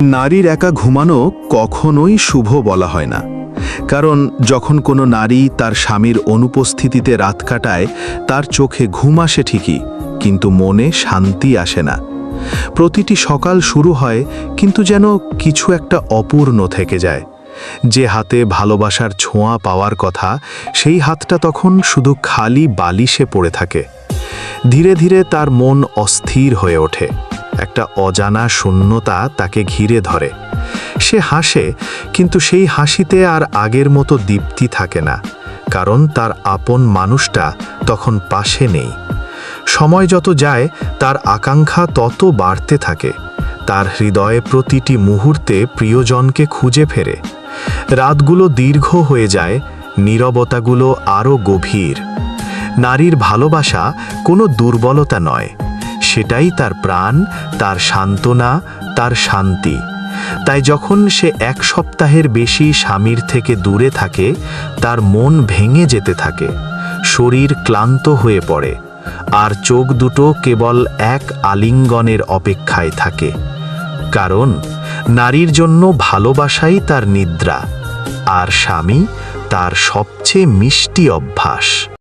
নারীর একা ঘুমানো কখনোই শুভ বলা হয় না। কারণ যখন কোনো নারী তার স্বামীর অনুপস্থিতিতে রাত কাটায়, তার চোখে ঘুম আসে ঠিকই, কিন্তু মনে শান্তি আসে না। প্রতিটি সকাল শুরু হয়, কিন্তু যেন কিছু একটা অপূর্ণ থেকে যায়। যে হাতে ভালোবাসার ছোঁয়া পাওয়ার কথা, সেই হাতটা তখন শুধু খালি বালিশে পড়ে থাকে। ধীরে ধীরে তার মন অস্থির হয়ে ওঠে। একটা অজানা শূন্যতা তাকে ঘিরে ধরে। সে হাসে, কিন্তু সেই হাসিতে আর আগের মতো দীপ্তি থাকে না, কারণ তার আপন মানুষটা তখন পাশে নেই। সময় যত যায়, তার আকাঙ্ক্ষা তত বাড়তে থাকে। তার হৃদয়ে প্রতিটি মুহূর্তে প্রিয়জনকে খুঁজে ফেরে। রাতগুলো দীর্ঘ হয়ে যায়, নীরবতাগুলো আরও গভীর। নারীর ভালোবাসা কোনো দুর্বলতা নয়, সেটাই তার প্রাণ, তার সান্ত্বনা, তার শান্তি। তাই যখন সে এক সপ্তাহের বেশি স্বামীর থেকে দূরে থাকে, তার মন ভেঙে যেতে থাকে, শরীর ক্লান্ত হয়ে পড়ে, আর চোখ দুটো কেবল এক আলিঙ্গনের অপেক্ষায় থাকে। কারণ নারীর জন্য ভালোবাসাই তার নিদ্রা, আর স্বামী তার সবচেয়ে মিষ্টি অভ্যাস।